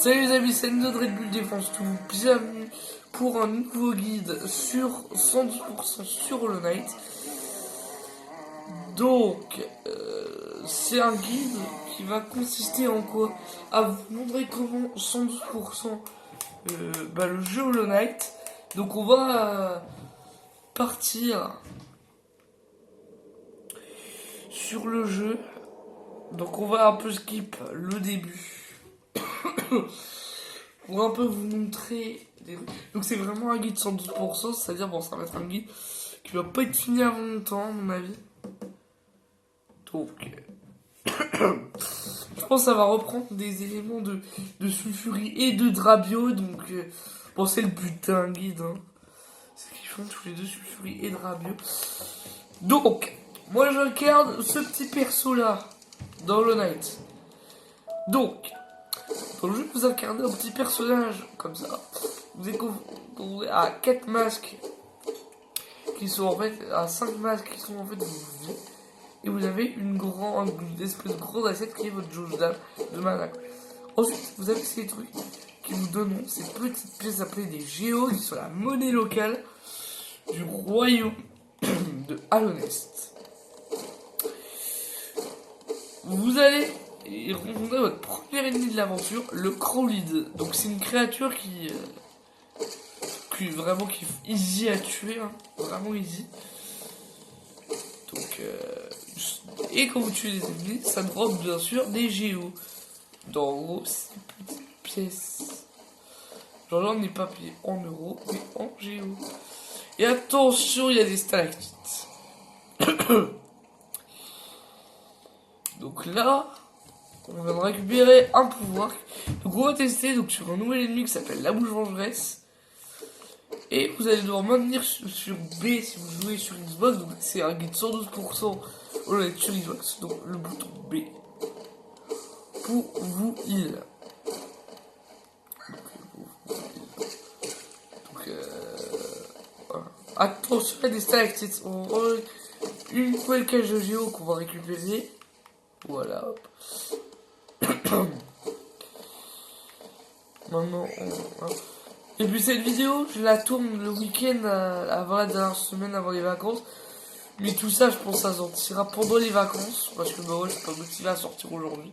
Salut les amis, c'est Node Red Bull Défense tout. Bienvenue pour un nouveau guide sur 112% sur Hollow Knight. Donc, c'est un guide qui va consister en quoi? À vous montrer comment 112% le jeu Hollow Knight. Donc on va partir sur le jeu. Donc on va un peu skip le début. Pour un peu vous montrer donc c'est vraiment un guide 112%, c'est-à-dire bon ça va être un guide qui va pas être fini avant longtemps à mon avis. Donc je pense que ça va reprendre des éléments de sulfurie et de drabio. Donc bon c'est le but d'un guide hein. C'est qu'ils font tous les deux sulfurie et drabio. Donc moi j'incarne ce petit perso là dans Hollow Knight. Donc dans le jeu, vous incarnez un petit personnage comme ça. Vous êtes confronté à 4 masques qui sont en fait à 5 masques qui sont en fait vous. Et vous avez une espèce de grande assiette qui est votre jauge d'âme de mana. Ensuite, vous avez ces trucs qui vous donnent ces petites pièces appelées des géos qui sont la monnaie locale du royaume de Halonest. Vous allez et rencontrer votre premier ennemi de l'aventure, le Crowlid. Donc c'est une créature qui vraiment qui est easy à tuer, hein, vraiment easy. Donc et quand vous tuez des ennemis, ça drop bien sûr des géos. Dans en gros ces petites pièces. Genre là on n'est pas payé en euros, mais en géos. Et attention, il y a des stalactites. Donc là, on vient de récupérer un pouvoir. Donc on va tester donc, sur un nouvel ennemi qui s'appelle la bouche vengeresse. Et vous allez devoir maintenir sur B si vous jouez sur Xbox. Donc c'est un guide 112% Hollow Knight sur Xbox. Donc le bouton B pour vous heal. Donc voilà. Attention, il y a des stalactites. Une nouvelle cage de géo qu'on va récupérer. Voilà, hop. Maintenant, et puis cette vidéo, je la tourne le week-end avant la dernière semaine, avant les vacances. Mais tout ça, je pense que ça sortira pendant les vacances. Parce que bah ouais, je suis pas motivé à sortir aujourd'hui.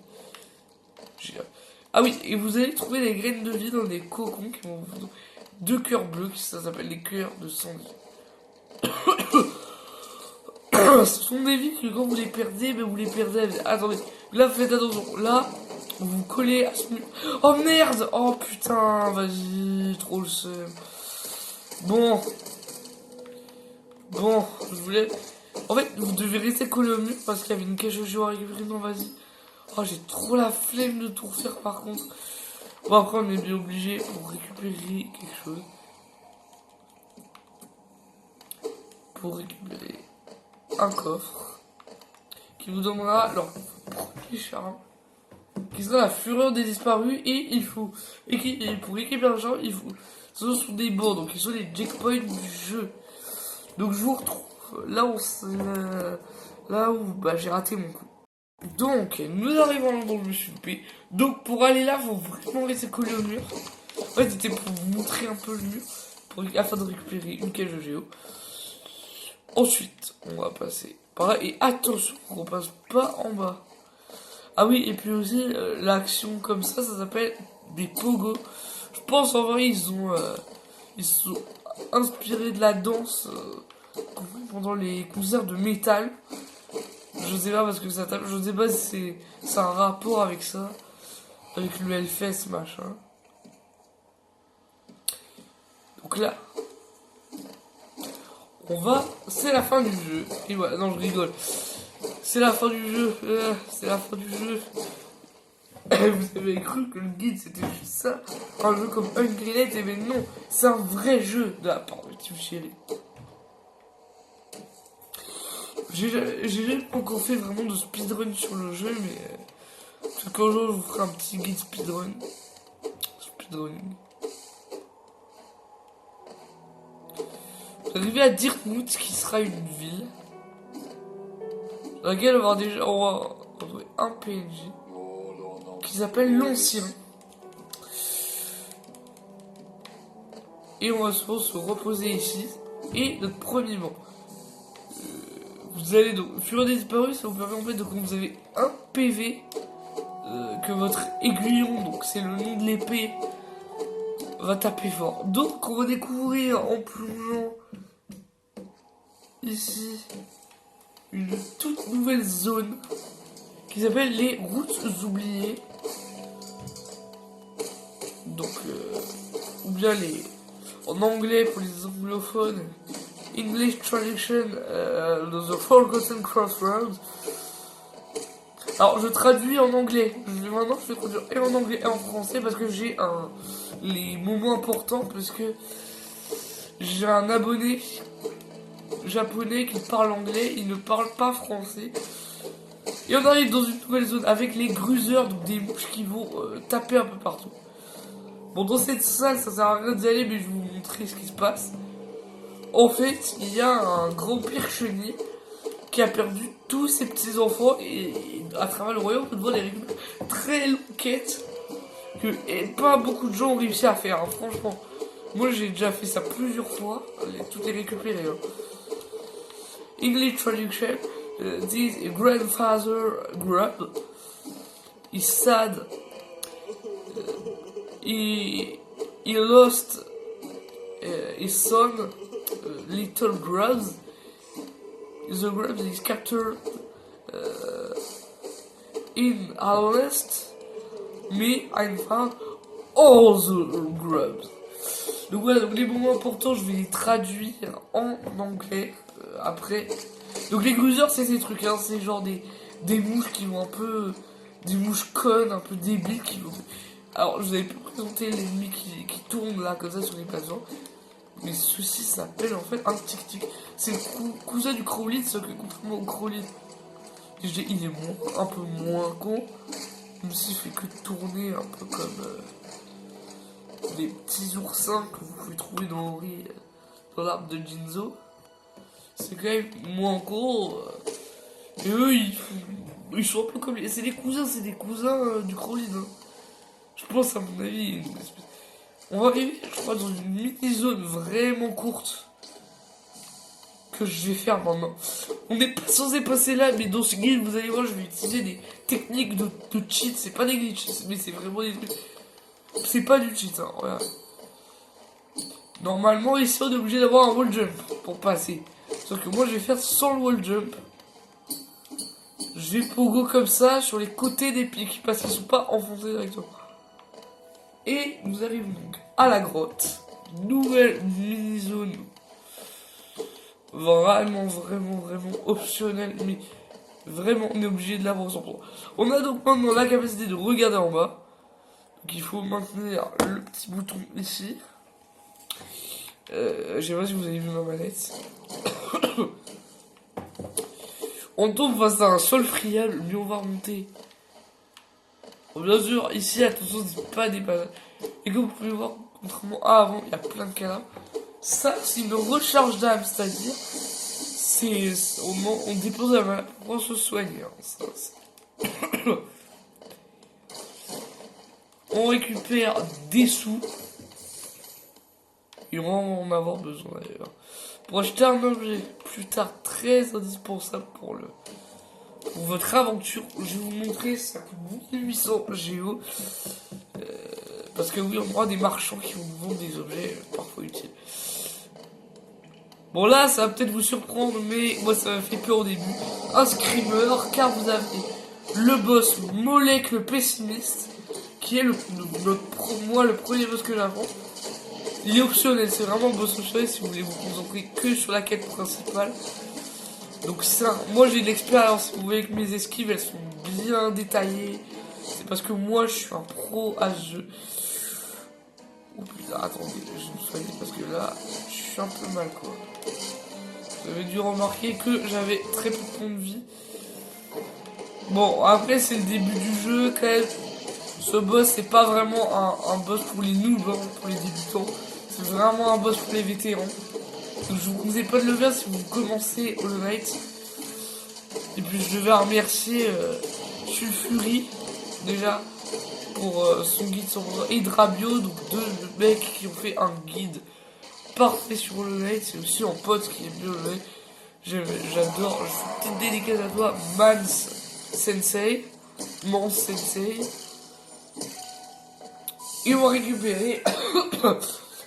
Ah oui, et vous allez trouver des graines de vie dans des cocons qui vont vous donner 2 cœurs bleus, ça s'appelle les cœurs de Sandy. Ce sont des vies que quand vous les perdez, ben vous les perdez. Attendez, là faites attention. Là, vous collez à ce mur. Oh merde! Oh putain, vas-y, trop le seum. Bon, je voulais. En fait, vous devez rester collé au mur parce qu'il y avait une cage de géo à récupérer. Non, vas-y. Oh, j'ai trop la flemme de tout refaire par contre. Bon, après, on est bien obligé pour récupérer quelque chose. Pour récupérer un coffre qui vous donnera leur premier charme qui sera la fureur des disparus. Et il faut et pour récupérer l'argent il faut ce sont des bons donc ils sont les checkpoints du jeu. Donc je vous retrouve là où bah, j'ai raté mon coup. Donc nous arrivons dans le super. Donc pour aller là faut vraiment rester collé au mur. En fait c'était pour vous montrer un peu le mur afin de récupérer une cage de géo. Ensuite, on va passer par là. Et attention, on passe pas en bas. Ah oui, et puis aussi, l'action comme ça s'appelle des pogos. Je pense en vrai, ils se sont inspirés de la danse pendant les concerts de métal. Je sais pas parce que ça tape. Je sais pas si c'est un rapport avec ça. Avec le Hellfest, machin. Donc là. C'est la fin du jeu. Et voilà, non, je rigole. C'est la fin du jeu. C'est la fin du jeu. Vous avez cru que le guide c'était juste ça. Un jeu comme Hungry Night, et ben non. C'est un vrai jeu de la part de Team Cherry. J'ai jamais encore fait vraiment de speedrun sur le jeu, mais peut-être qu'un jour je vous ferai un petit guide speedrun. Speedrunning. Arrivé à Dirtmouth, qui sera une ville dans laquelle on va trouver un PNJ qui s'appelle l'Ancien. Et on va souvent se reposer ici. Et notre premier banc. Vous allez donc, Fureur des disparus, ça vous permet en fait de quand vous avez un PV, que votre aiguillon, donc c'est le nom de l'épée, va taper fort. Donc on va découvrir en plongeant ici une toute nouvelle zone qui s'appelle les routes oubliées. Donc, ou bien en anglais pour les anglophones, English Traduction, The Forgotten Crossroads. Alors je traduis en anglais. Maintenant je vais traduire et en anglais et en français parce que j'ai les moments importants, parce que j'ai un abonné japonais qui parle anglais, il ne parle pas français. Et on arrive dans une nouvelle zone avec les gruseurs, donc des mouches qui vont taper un peu partout. Bon, dans cette salle, ça sert à rien d'y aller, mais je vais vous montrer ce qui se passe. En fait, il y a un grand-père chenille qui a perdu tous ses petits-enfants, et à travers le royaume, on peut voir les très longues quêtes que pas beaucoup de gens ont réussi à faire, hein, franchement. Moi, j'ai déjà fait ça plusieurs fois, tout est récupéré. Hein. English traduction, this grandfather grub is sad. He lost his son, little grubs. The grubs is captured in harvest. Me, I found all the grubs. Donc voilà, donc les moments importants, je vais les traduire en anglais après. Donc les gruseurs, c'est ces trucs, hein, c'est genre des mouches qui vont un peu, des mouches connes, un peu débiles qui vont. Alors, je vous avais pu présenter l'ennemi qui tourne là, comme ça, sur les plateformes. Mais ceci s'appelle en fait un tic-tic. C'est le cousin du Crowley, sauf que complètement au Crowley. Il est un peu moins con, même s'il fait que tourner un peu comme les petits oursins que vous pouvez trouver dans l'arbre de Jinzo. C'est quand même moins con. Et eux, ils sont un peu comme c'est des cousins du Crowley, hein. Je pense, à mon avis, on va arriver, je crois, dans une mini-zone vraiment courte que je vais faire maintenant. On n'est pas censé passer là, mais dans ce guide, vous allez voir, je vais utiliser des techniques de cheat. C'est pas des glitches, mais c'est vraiment des trucs. C'est pas du cheat, hein, regarde. Normalement, ici, on est obligé d'avoir un wall jump pour passer. Sauf que moi, je vais faire sans le wall jump. Je vais pogo comme ça sur les côtés des pics parce qu'ils sont pas enfoncés directement. Et nous arrivons donc à la grotte. Nouvelle mini-zone. Vraiment optionnelle. Mais vraiment, on est obligé de l'avoir sans problème. On a donc maintenant la capacité de regarder en bas. Donc il faut maintenir le petit bouton ici. Je sais pas si vous avez vu ma manette. On tombe face à un sol friable, mais on va remonter. Bon, bien sûr, ici, attention, c'est pas des passages. Et comme vous pouvez voir, contrairement à avant, il y a plein de cadavres. Ça, c'est une recharge d'âme, c'est-à-dire, on dépose la main pour se soigner. Hein. Ça, on récupère des sous. Et on va en avoir besoin d'ailleurs. Pour acheter un objet plus tard très indispensable pour votre aventure, je vais vous montrer, ça coûte 1800 géo. Parce que oui, on aura des marchands qui vont vous vendre des objets parfois utiles. Bon là, ça va peut-être vous surprendre, mais moi ça m'a fait peur au début. Un screamer, car vous avez le boss Molek le pessimiste, qui est le premier boss que j'apprends. Il est optionnel, c'est vraiment un boss optionnel si vous voulez vous concentrer que sur la quête principale. Donc ça, moi j'ai de l'expérience, vous voyez que mes esquives elles sont bien détaillées. C'est parce que moi je suis un pro à ce jeu. Oh putain, attendez, je vais me soigner parce que là, je suis un peu mal quoi. Vous avez dû remarquer que j'avais très peu de points de vie. Bon, après c'est le début du jeu quand même. Ce boss c'est pas vraiment un boss pour les noobs, hein, pour les débutants. C'est vraiment un boss pour les vétérans. Donc je vous conseille pas de le faire si vous commencez Hollow Knight. Et puis je vais remercier Sulfury déjà pour son guide sur Hydrabio, donc deux mecs qui ont fait un guide parfait sur le light. C'est aussi un pote qui est mieux le light. J'adore. Je fais une petite dédicace à toi, Mans Sensei. Et on va récupérer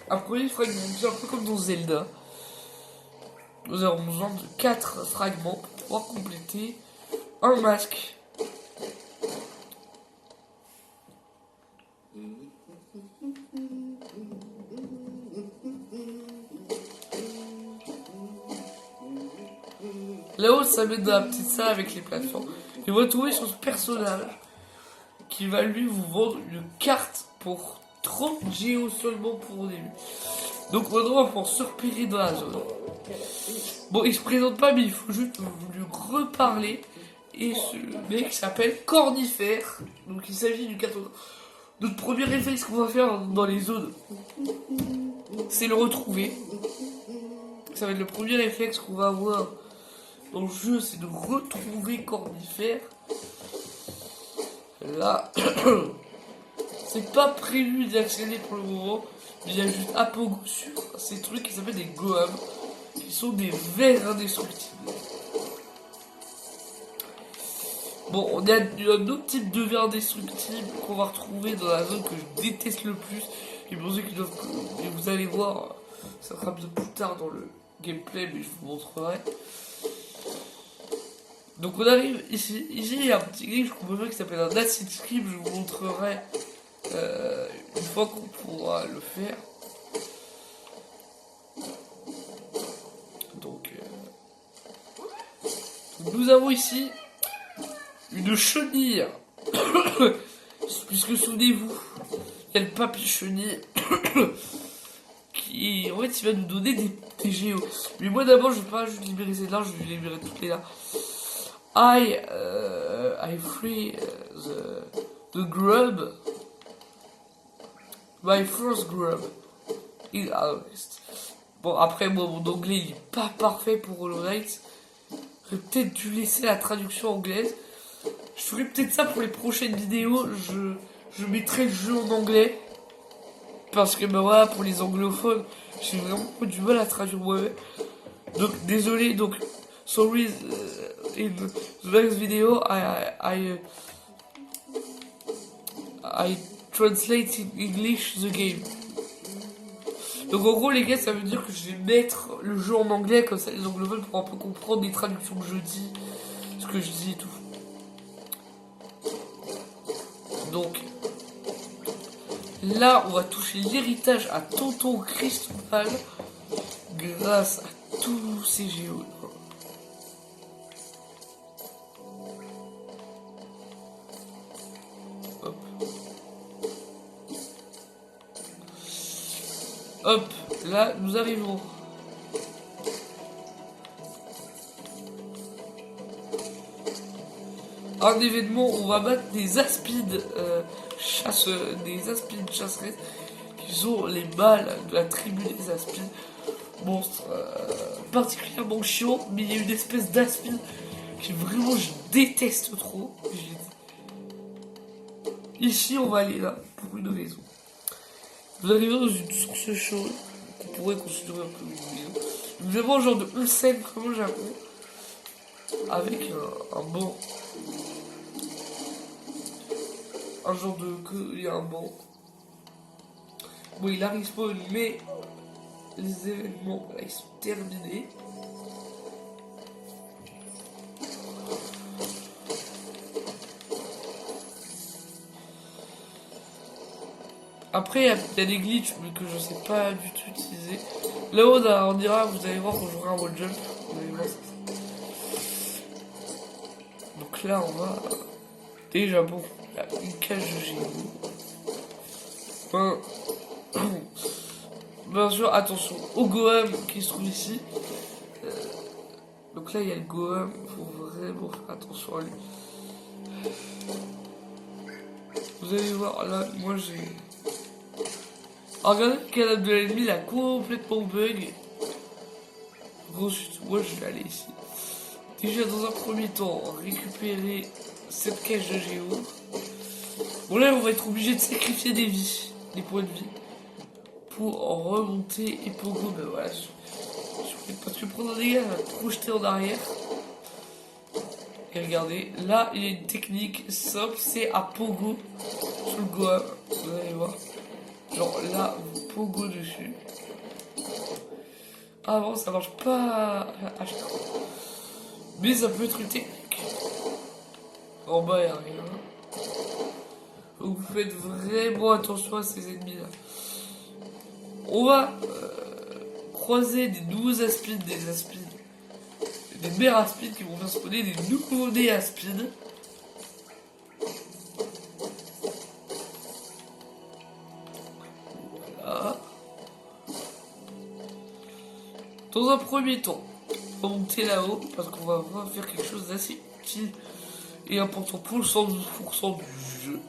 un premier fragment. C'est un peu comme dans Zelda. Nous avons besoin de 4 fragments pour pouvoir compléter un masque. Là-haut, ça met dans la petite salle avec les plateformes. Et vous retrouvez sur ce personnage qui va lui vous vendre une carte pour 30 géos seulement pour au début. Donc maintenant, on va pouvoir se repérer dans la zone. Bon, il se présente pas, mais il faut juste lui reparler. Et ce mec s'appelle Cornifère. Donc il s'agit du 14. Notre premier réflexe qu'on va faire dans les zones, c'est le retrouver. Ça va être le premier réflexe qu'on va avoir dans le jeu, c'est de retrouver Cornifère. Là, c'est pas prévu d'y accéder pour le moment. Mais il y a juste un pogo sur ces trucs qui s'appellent des gohams, qui sont des vers indestructibles. Bon, on a un autre type de vers indestructible qu'on va retrouver dans la zone que je déteste le plus. Et pour ceux qui doivent, et vous allez voir, ça sera plus tard dans le gameplay, mais je vous montrerai. Donc on arrive ici, il y a un petit glitch qu'on peut faire qui s'appelle un acid script, je vous montrerai une fois qu'on pourra le faire. Donc nous avons ici une chenille, puisque souvenez-vous, il y a le papy chenille qui en fait il va nous donner des géos. Mais moi d'abord je vais pas juste libérer celle-là, je vais libérer toutes les là. I free the grub. My first grub in Harvest. Bon, après, moi, mon anglais, il est pas parfait pour Hollow Knight. J'aurais peut-être dû laisser la traduction anglaise. Je ferai peut-être ça pour les prochaines vidéos. Je mettrai le jeu en anglais. Parce que, bah voilà, pour les anglophones, j'ai vraiment du mal à traduire moi-même. Donc, désolé, donc, sorry. In the next video, I translate in English the game. Donc en gros les gars, ça veut dire que je vais mettre le jeu en anglais, comme ça les anglophones pourront un peu comprendre les traductions que je dis, ce que je dis et tout. Donc là, on va toucher l'héritage à Tonton Cristobal grâce à tous ces géos. Hop, là, nous arrivons. Un événement, on va battre des aspides chasseresses, qui sont les mâles de la tribu des aspides. Monstre particulièrement chiant, mais il y a une espèce d'aspide que vraiment je déteste trop. Ici, on va aller là, pour une raison. Vous arrivez dans une source chaude, qu'on pourrait considérer un peu une maison. Nous avons un genre de onsen comme au Japon, avec un banc. Un genre de... il y a un banc. Bon, il arrive spawn, mais les événements, là, ils sont terminés. Après, il y a des glitches mais que je sais pas du tout utiliser. Là-haut, on dira, vous allez voir quand j'aurai un wall jump. Vous allez voir ça. Donc là, on va... Déjà, bon, il y a une cage de géo. Bien sûr, attention au goham qui se trouve ici. Donc là, il y a le goham. Il faut vraiment faire attention à lui. Vous allez voir, là, moi j'ai... Alors, regardez le cadavre de l'ennemi, il a complètement bug. Ensuite, moi je vais aller ici. Déjà, dans un premier temps, récupérer cette cache de géo. Bon, là, on va être obligé de sacrifier des vies, des points de vie. pour remonter et Pogo, ben voilà, parce que prendre un dégât, va te projeter en arrière. Et regardez, là il y a une technique simple, c'est à Pogo sur le Gohan, vous allez voir. Genre là, vous Pogo dessus. Ah bon, ça marche pas à chaque fois. Mais ça peut être une technique. En bas, il n'y a rien. Donc vous faites vraiment attention à ces ennemis là. On va croiser des nouveaux aspides, des mères aspides qui vont faire spawner des nouveaux-nés aspides. Voilà. Dans un premier temps, on va monter là-haut parce qu'on va faire quelque chose d'assez utile et important pour le 112% du jeu.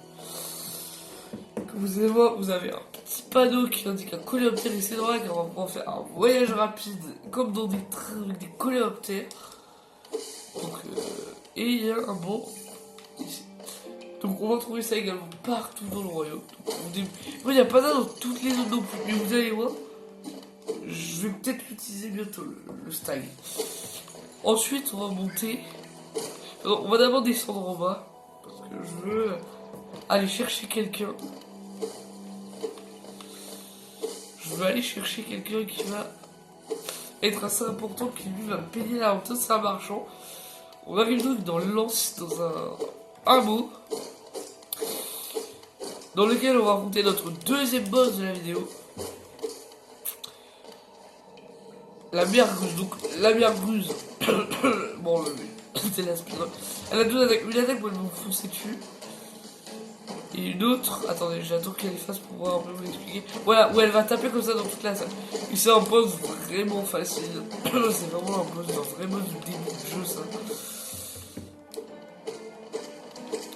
Comme vous allez voir, vous avez un petit panneau qui indique un coléoptère et c'est vrai qu'on va pouvoir faire un voyage rapide comme dans des trains avec des coléoptères. Donc, et il y a un banc ici. Donc on va trouver ça également partout dans le royaume. Il n'y a pas ça dans toutes les zones non plus, mais vous allez voir, je vais peut-être l'utiliser bientôt, le stag. Ensuite, on va monter. On va d'abord descendre en bas, parce que je veux aller chercher quelqu'un. Je veux aller chercher quelqu'un qui va être assez important, qui lui va me payer la honte, c'est un marchand. On arrive donc dans l'Anse, dans un hameau, dans lequel on va affronter notre deuxième boss de la vidéo. La bière-gruse, donc la bière-gruse, bon, c'est la speedrun. Elle a deux attaques, une attaque pour me foncer dessus. Et une autre, attendez, j'attends qu'elle fasse pour pouvoir un peu vous expliquer. Voilà, où elle va taper comme ça dans toute la salle. Et c'est un boss vraiment facile. C'est vraiment un boss, vraiment du début du jeu, ça.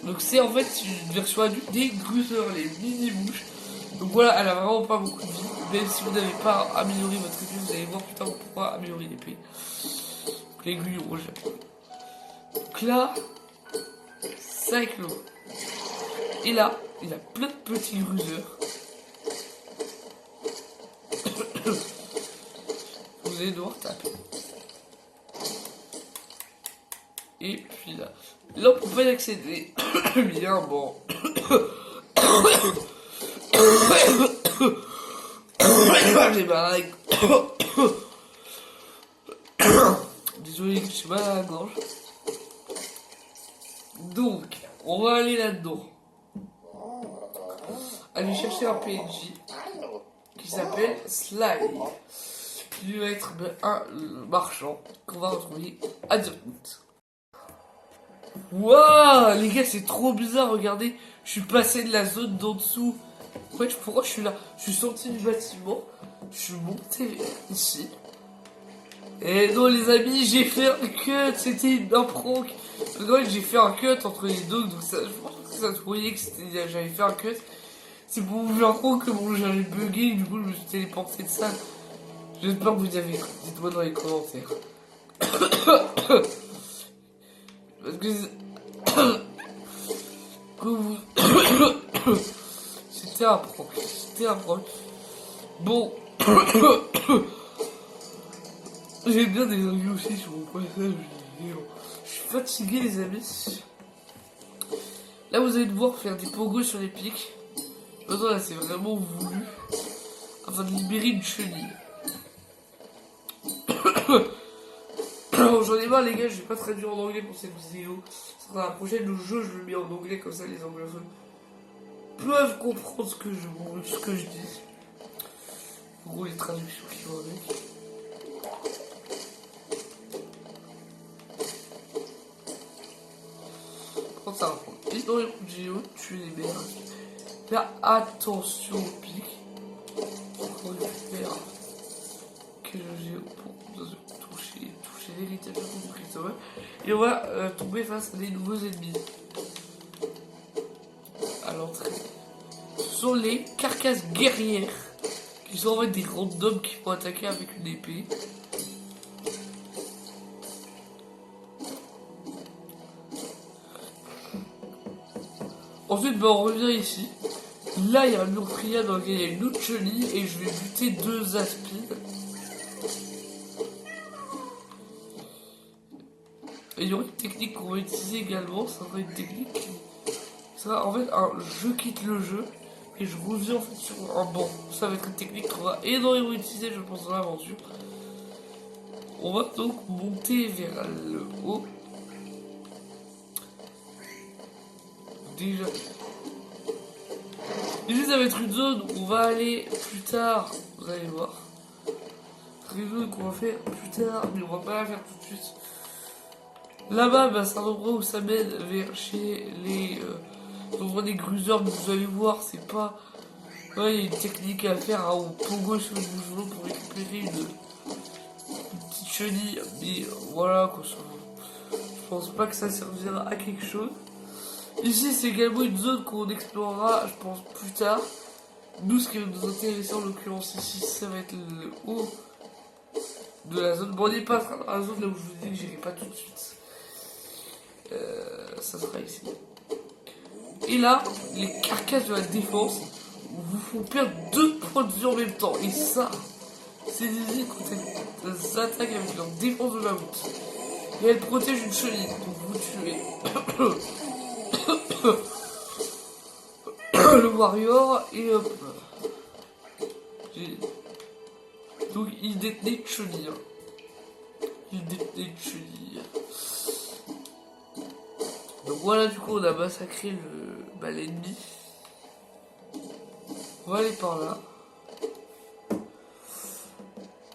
Donc c'est en fait une version adulte des gruseurs, les mini-mouches. Donc voilà, elle a vraiment pas beaucoup de vie. Même si vous n'avez pas amélioré votre épée, vous allez voir plus tard pourquoi améliorer l'épée. L'aiguille rouge. Donc là, ça éclose. Et là, il a plein de petits gruseurs. Vous allez devoir taper. Et puis là, on peut pas y accéder. Bien bon. J'ai mal désolé, je suis mal à la gorge. Donc, on va aller là-dedans. Aller chercher un PNJ qui s'appelle Sly. Qui va être un marchand qu'on va retrouver à Dortmund. Waouh, les gars, c'est trop bizarre, regardez. Je suis passé de la zone d'en dessous. Ouais, pourquoi je suis là? Je suis sorti du bâtiment. Je suis monté ici. Et non, les amis, j'ai fait un cut. C'était un prank. En fait, j'ai fait un cut entre les deux. Donc, ça, je pense que ça se voyait que j'avais fait un cut. C'est pour vous faire croire que bon, j'avais bugué. Du coup, je me suis téléporté de ça. J'espère que vous avez. Dites-moi dans les commentaires. Parce que vous... C'était un prank. C'était un prank. Bon. J'ai bien des envies aussi sur mon passage. Je suis fatigué, les amis. Là, vous allez devoir faire des pogos sur les pics. Maintenant, là, c'est vraiment voulu. Afin de libérer une chenille. J'en ai marre, les gars, je vais pas traduire en anglais pour cette vidéo. Ce sera la prochaine, le jeu, je le mets en anglais, comme ça les anglophones peuvent comprendre ce que je dis. En gros, les traductions qui vont avec. Quand ça va prendre. Et dans les coups de géo, tuer les merdes. Faire attention au pic. On va faire que le géo pour toucher l'héritage de Christophe. Et on va tomber face à des nouveaux ennemis. À l'entrée. Ce sont les carcasses guerrières. Qui sont en fait des randoms qui vont attaquer avec une épée. Ensuite, on revient ici. Là, il y a un mur prière dans lequel il y a une autre chenille et je vais buter 2 aspides. Et il y aura une technique qu'on va utiliser également, ça va être une technique. Ça, en fait, je quitte le jeu et je reviens en fait sur un banc. Ça va être une technique qu'on va énormément utiliser, je pense, dans l'aventure. On va donc monter vers le haut. Déjà, ça va être une zone où on va aller plus tard. Vous allez voir. C'est une zone qu'on va faire plus tard, mais on va pas la faire tout de suite. Là-bas, bah, c'est un endroit où ça mène vers chez les endroits des gruseurs, mais vous allez voir, c'est pas. Ouais, il y a une technique à faire, hein, on pogo sur le bougeon pour récupérer une petite chenille, mais voilà, quoi, je pense pas que ça servira à quelque chose. Ici, c'est également une zone qu'on explorera, je pense, plus tard. Nous, ce qui va nous intéresser en l'occurrence ici, ça va être le haut de la zone. Bon, on n'est pas dans la zone là où je vous dis que j'irai pas tout de suite. Ça sera ici. Et là, les carcasses de la défense vous font perdre 2 points de vie en même temps. Et ça, c'est des idées quand elles attaquent avec leur défense de mammouth. Et elles protègent une chenille, donc vous tuez le warrior et hop. Donc il détenait une chenille. Donc voilà, du coup, on a massacré l'ennemi. On va aller par là.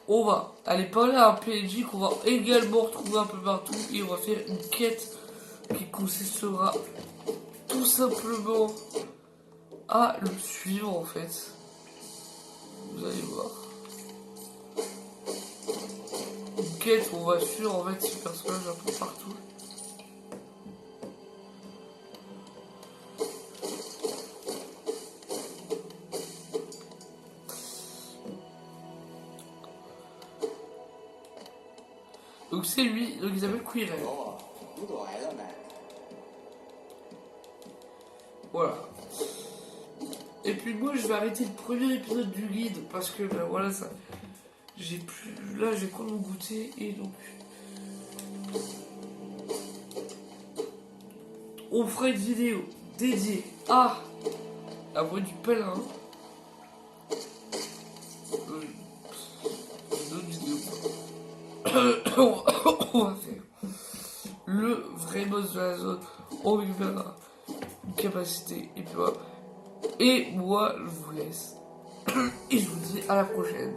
On va aller parler à un PNJ qu'on va également retrouver un peu partout. Et on va faire une quête qui consistera tout simplement à le suivre en fait. Vous allez voir. Une quête où on va suivre en fait ce personnage un peu partout. Donc c'est lui, donc il s'appelle Quirrell. Voilà. Et puis moi je vais arrêter le premier épisode du guide parce que ben voilà ça. J'ai plus. Là j'ai quoi mon goûter et donc. On fera une vidéo dédiée à la voix du pèlerin. Une autre vidéo. On va faire le vrai boss de la zone. On récupérera une capacité et puis voilà. Et moi je vous laisse. Et je vous dis à la prochaine.